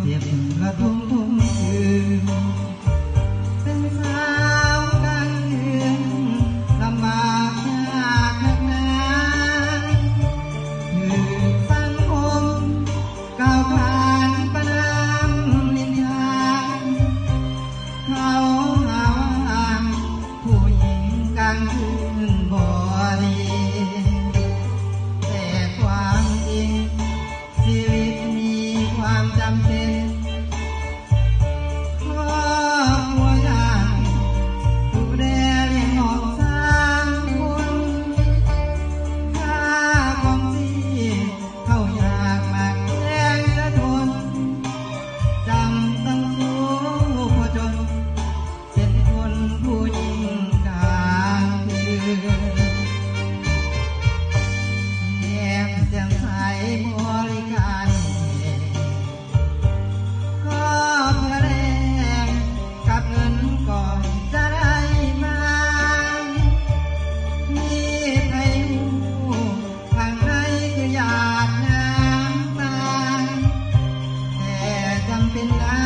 จ็บระทมทุ่มคืนเป็นสาวกันคืนลำบากยากนักหนาถือสังคมก้าวผ่านประนามนินทาเขาหาว่าผู้หญิงกลางคืนบ่ดีแต่ความจริงชีวิตมีความจำเป็นครอบครัวยากดูแลเลี้ยงออกสามคนค่าของที่เขาอยากมากแรงและทนจำต้องสู้พอจนเป็นคนผู้หญิงกลางคืนแย้มแจ่มใสบริการก็เพื่อแลกกับเงินก่อนจะได้มามีใครรู้ข้างในคือหยาดน้ำตาแต่จำเป็นนะ